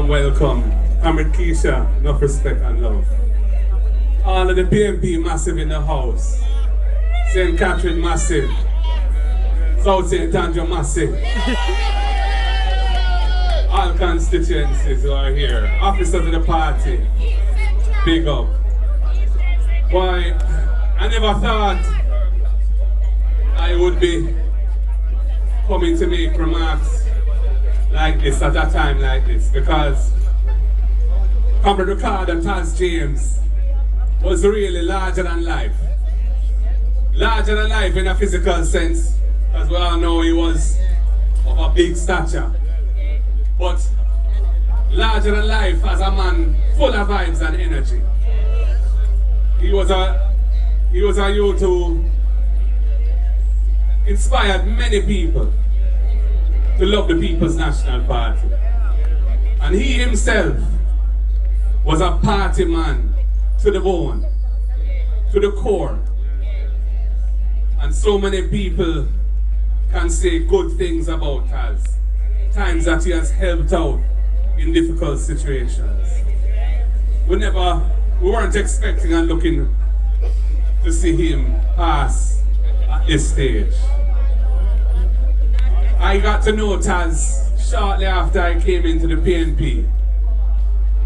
warm welcome. Comrade Keisha, enough respect and love. All of the PNP massive in the house. St. Catherine massive. South St. Andrew massive. All constituencies who are here. Officers of the party. Big up. Why, I never thought I would be coming to make remarks like this at a time like this, because Comrade Ricardo and Taz James was really larger than life. Larger than life in a physical sense, as we all know he was of a big stature. But larger than life as a man full of vibes and energy. He was a youth who inspired many people to love the People's National Party. And he himself was a party man to the bone, to the core. And so many people can say good things about us. Times that he has helped out in difficult situations. We weren't expecting and looking to see him pass at this stage. I got to know Taz shortly after I came into the PNP.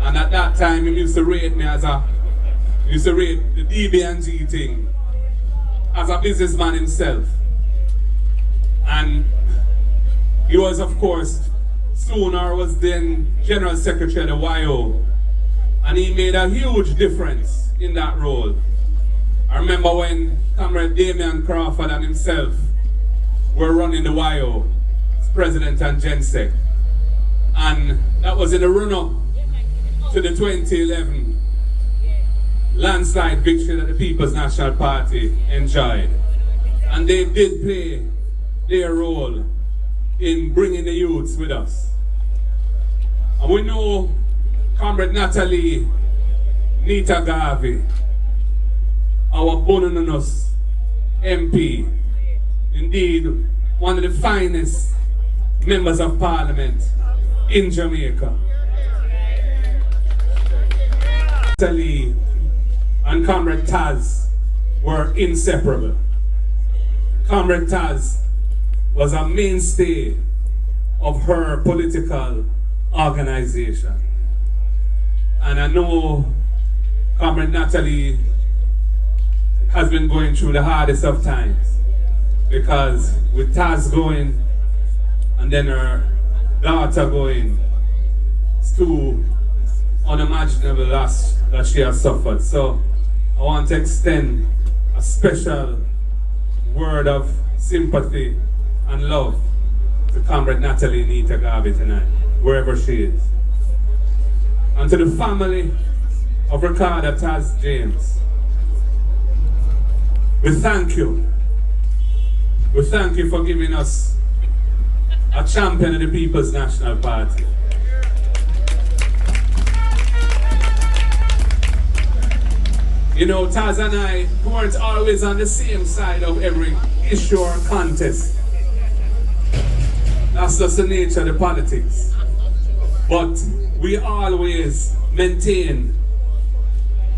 And at that time, he used to rate me he used to rate the DB&G thing as a businessman himself. And he was, of course, sooner was then General Secretary of the YO. And he made a huge difference in that role. I remember when Comrade Damian Crawford and himself were running the YO, President and GenSec. And that was in the run-up to the 2011 landslide victory that the People's National Party enjoyed. And they did play their role in bringing the youths with us. And we know Comrade Natalie Nita Garvey, our Bonanus MP, indeed one of the finest members of Parliament in Jamaica. Natalie and Comrade Taz were inseparable. Comrade Taz was a mainstay of her political organization. And I know Comrade Natalie has been going through the hardest of times, because with Taz going and then her daughter going, it's too unimaginable loss that she has suffered. So I want to extend a special word of sympathy and love to Comrade Natalie Nita Garvey tonight, wherever she is. And to the family of Ricardo Taz James, we thank you. We thank you for giving us a champion of the People's National Party. You know, Taz and I weren't always on the same side of every issue or contest. That's just the nature of the politics. But we always maintain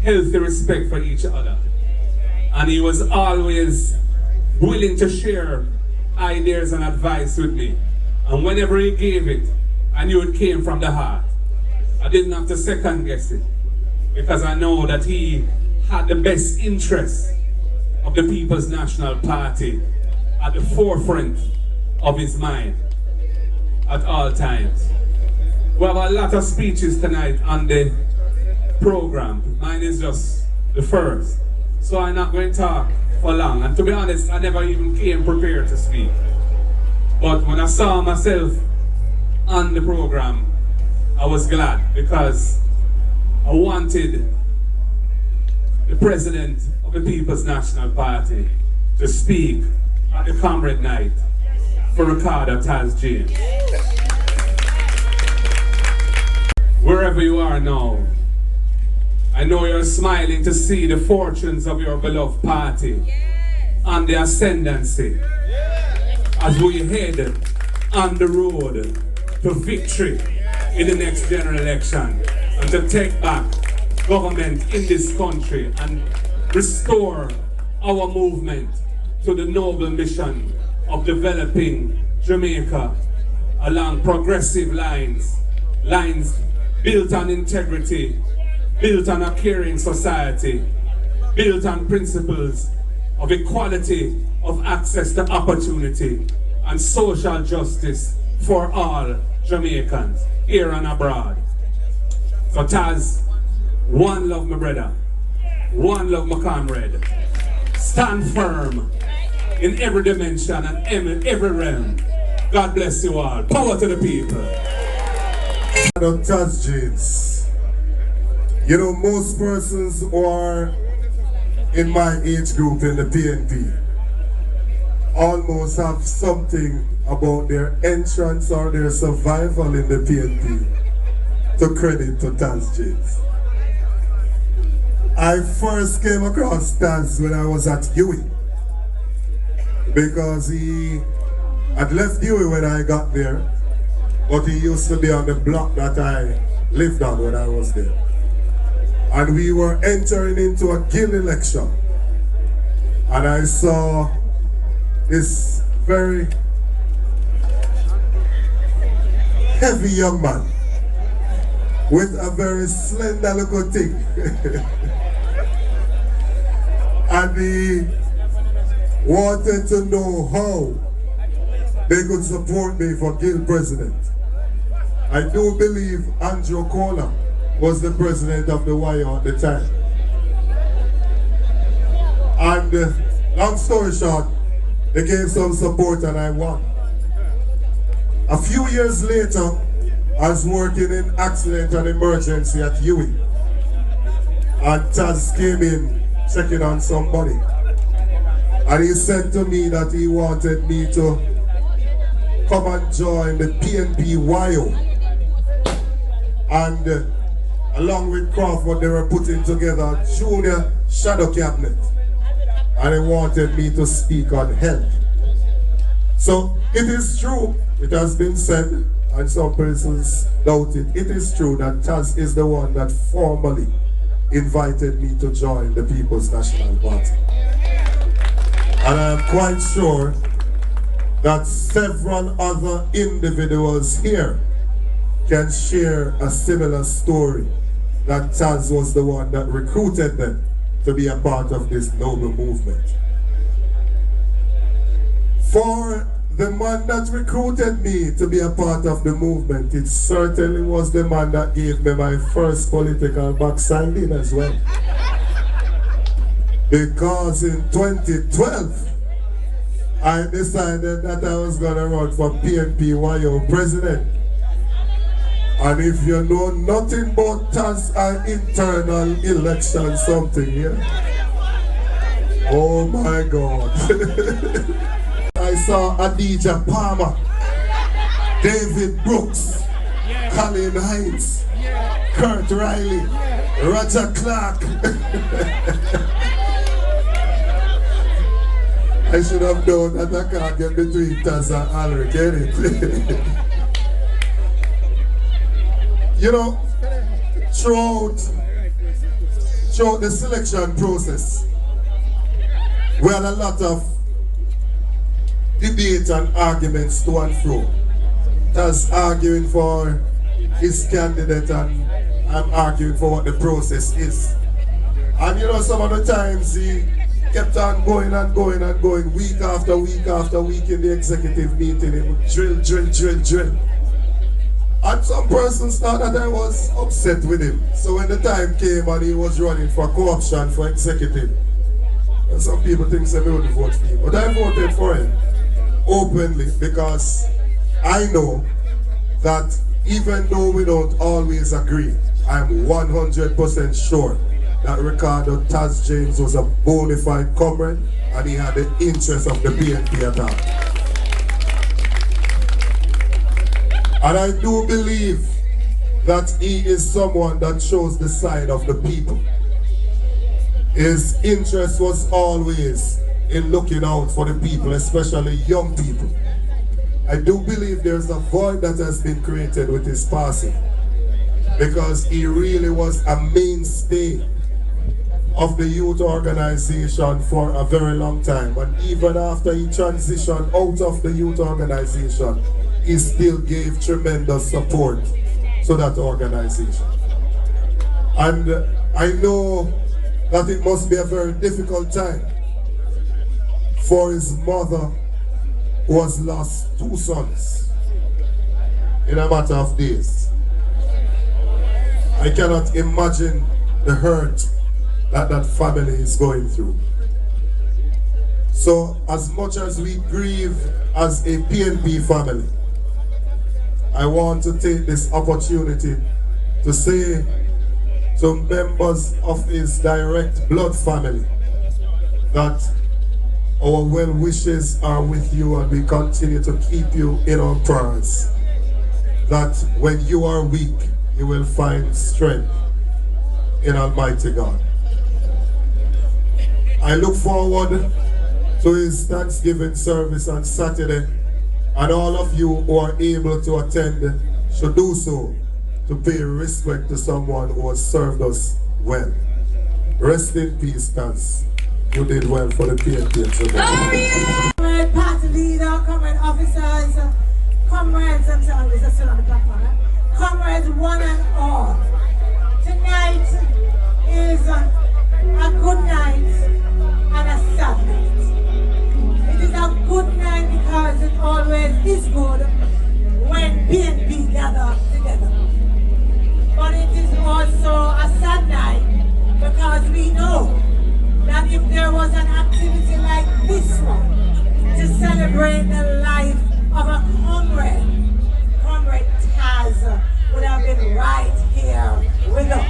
healthy respect for each other. And he was always willing to share ideas and advice with me. And whenever he gave it, I knew it came from the heart. I didn't have to second guess it, because I know that he had the best interests of the People's National Party at the forefront of his mind at all times. We have a lot of speeches tonight on the program. Mine is just the first. So I'm not going to talk for long. And to be honest, I never even came prepared to speak. But when I saw myself on the program, I was glad, because I wanted the President of the People's National Party to speak at the Comrade night for Ricardo Taz James. Wherever you are now, I know you're smiling to see the fortunes of your beloved party and the ascendancy as we head on the road to victory in the next general election and to take back government in this country and restore our movement to the noble mission of developing Jamaica along progressive lines built on integrity, built on a caring society, built on principles of equality of access to opportunity and social justice for all Jamaicans, here and abroad. So Taz, one love my brother, one love my comrade. Stand firm in every dimension and every realm. God bless you all. Power to the people. Taz James. You know, most persons who are in my age group in the PNP almost have something about their entrance or their survival in the PNP to credit to Taz James. I first came across Taz when I was at Huey, because he had left Huey when I got there, but he used to be on the block that I lived on when I was there. And we were entering into a guild election, and I saw this very heavy young man with a very slender little thing. And he wanted to know how they could support me for guild president. I do believe Andrew Kohler was the president of the YO at the time. And long story short, they gave some support and I won. A few years later, I was working in accident and emergency at Huey. And Taz came in checking on somebody. And he said to me that he wanted me to come and join the PNP YO. And along with Crawford, they were putting together a junior shadow cabinet. And he wanted me to speak on health. So it is true, it has been said, and some persons doubt it. It is true that Taz is the one that formally invited me to join the People's National Party. And I am quite sure that several other individuals here can share a similar story, that Taz was the one that recruited them to be a part of this noble movement. For the man that recruited me to be a part of the movement, it certainly was the man that gave me my first political backsliding as well. Because in 2012, I decided that I was going to run for PNP YO president. And if you know nothing about Taz and internal election something here, oh my God. I saw Adija Palmer, David Brooks, Colin Hines, Kurt Riley, Roger Clark. I should have known that I can't get between Taz and Alric, get it? You know, throughout the selection process, we had a lot of debate and arguments to and fro. Taz arguing for his candidate and I'm arguing for what the process is. And you know, some of the times he kept on going and going and going, week after week after week in the executive meeting. He would drill. And some persons thought that I was upset with him. So when the time came and he was running for co-option for executive, and some people think they wouldn't vote for him. But I voted for him openly because I know that even though we don't always agree, I'm 100% sure that Ricardo Taz James was a bona fide comrade and he had the interest of the PNP at heart. And I do believe that he is someone that shows the side of the people. His interest was always in looking out for the people, especially young people. I do believe there's a void that has been created with his passing, because he really was a mainstay of the youth organization for a very long time. And even after he transitioned out of the youth organization, he still gave tremendous support to that organization. And I know that it must be a very difficult time for his mother, who has lost 2 sons in a matter of days. I cannot imagine the hurt that that family is going through. So as much as we grieve as a PNP family, I want to take this opportunity to say to members of his direct blood family that our well wishes are with you, and we continue to keep you in our prayers. That when you are weak, you will find strength in Almighty God. I look forward to his Thanksgiving service on Saturday, and all of you who are able to attend should do so to pay respect to someone who has served us well. Rest in peace, Taz. You did well for the PNP. Comrade party leader, comrade officers, comrades, I'm sorry, is still on the platform, right? Comrades one and all. Tonight is a good night and a sad night. It is a good night because it always is good when PNP gather together. But it is also a sad night because we know that if there was an activity like this one to celebrate the life of a comrade, Comrade Taz would have been right here with us.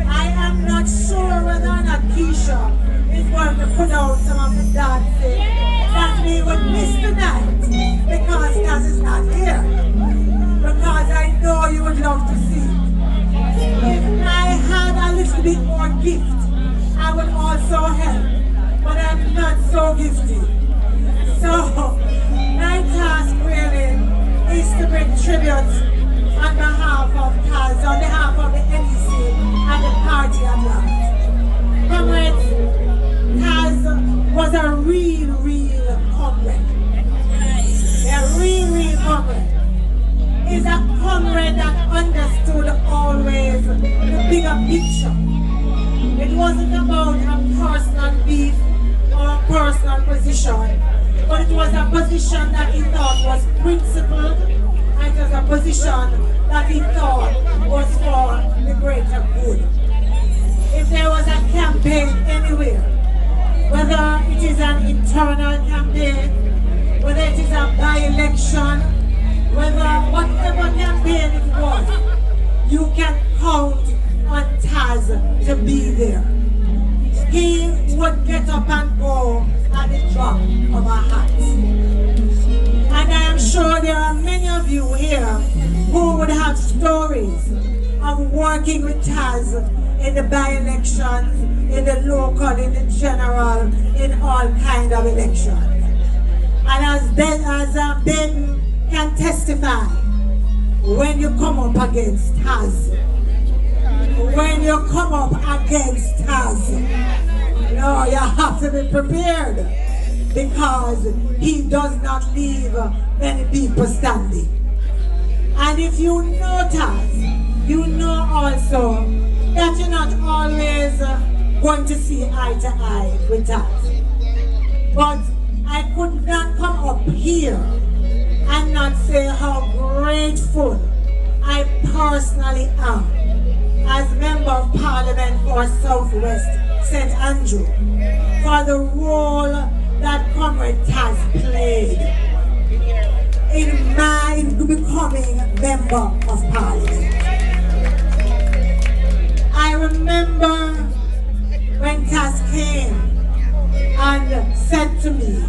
I am not sure whether or not Keisha is going to put out some of the dancing that we would miss tonight because Taz is not here. Because I know you would love to see. If I had a little bit more gift, I would also help, but I'm not so gifted. So, my task really is to bring tribute on behalf of Taz, on behalf of the NEC and the party at large. Comrades, Taz was a real comrade. A real comrade. He's a comrade that understood always the bigger picture. It wasn't about a personal beef or a personal position, but it was a position that he thought was principled, and it was a position that he thought was for the greater good. If there was a campaign anywhere, whether it is an internal campaign, whether it is a by-election, whether whatever campaign it was, you can count on Taz to be there. He would get up and go at the drop of a hat. And I am sure there are many of you here who would have stories of working with Taz in the by-elections, in the local, in the general, in all kind of elections. And as Ben can testify, when you come up against Taz, when you come up against Taz, no, you have to be prepared, because he does not leave many people standing. And if you know Taz, you know also that you're not always going to see eye to eye with Taz. But I could not come up here and not say how grateful I personally am as Member of Parliament for Southwest St. Andrew for the role that Comrade Taz played in becoming Member of Parliament. I remember when Taz came and said to me,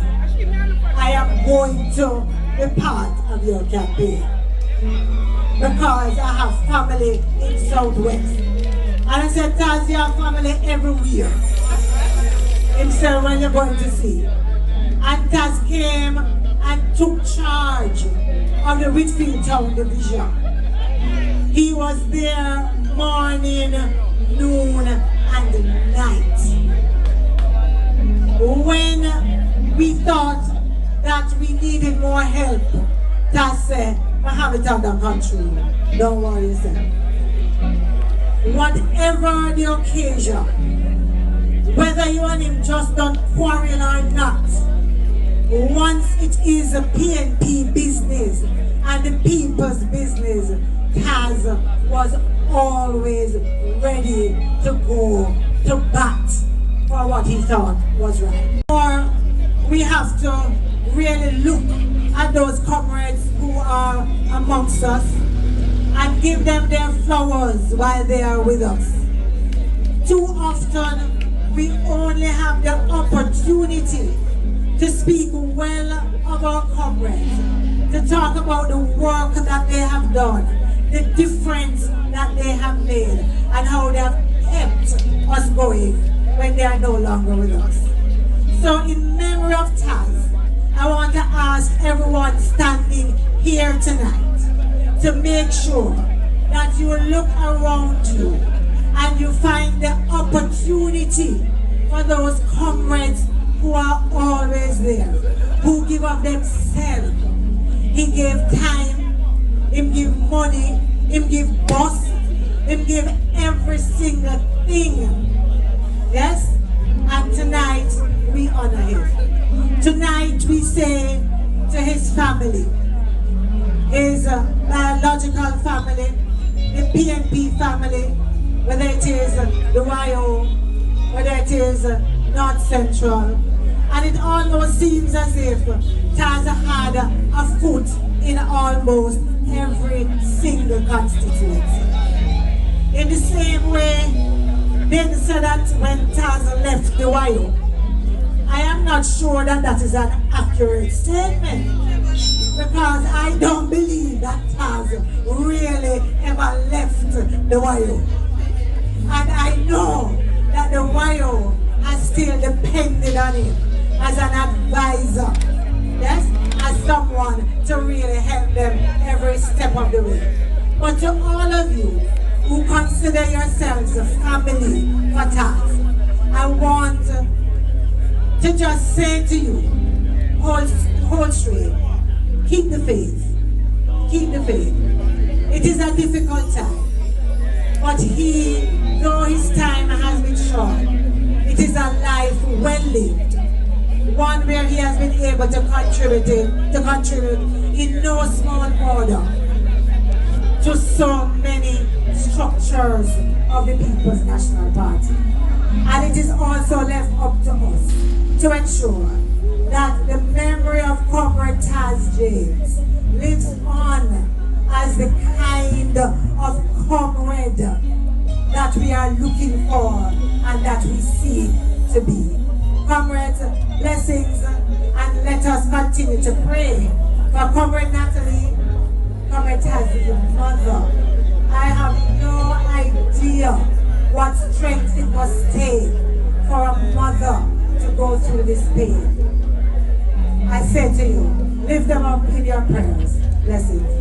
I am going to be part of your campaign because I have family in Southwest. And I said, Taz, you have family everywhere. He said, when you're going to see. And Taz came and took charge of the Whitfield Town Division. He was there morning, noon, and night. When we thought that we needed more help, Taz said, I have it on the country. Don't worry, sir. Whatever the occasion, whether you and him just don't quarrel or not, once it is a PNP business and the people's business, Taz was always ready to go to bat for what he thought was right. Or we have to really look at those comrades who are amongst us and give them their flowers while they are with us. Too often, we only have the opportunity to speak well of our comrades, to talk about the work that they have done, the difference that they have made, and how they have kept us going when they are no longer with us. So in memory of Taz, I want to ask everyone standing here tonight to make sure that you look around you and you find the opportunity for those comrades who are always there, who give of themselves. He gave time, he give money, he give bus, he give every single thing. Yes? And tonight we honor him. Tonight we say to his family, his biological family, the PNP family, whether it is the YO, whether it is North Central, and it almost seems as if Taz had a foot in almost every single constituency. In the same way, they said that when Taz left the YO, I am not sure that that is an accurate statement, because I don't believe that Taz really ever left the YO. And I know that the YO has still depended on him as an advisor, yes, as someone to really help them every step of the way. But to all of you who consider yourselves a family for Taz, I want to just say to you, hold straight, keep the faith, keep the faith. It is a difficult time, but though his time has been short, it is a life well lived, one where he has been able to contribute in no small order to so many structures of the People's National Party. And it is also left up to us to ensure that the memory of Comrade Taz James lives on as the kind of comrade that we are looking for and that we seek to be. Comrades, blessings, and let us continue to pray for Comrade Natalie, Comrade Taz's mother. I have no idea what strength it must take for a mother to go through this pain. I say to you, lift them up in your prayers. Blessings.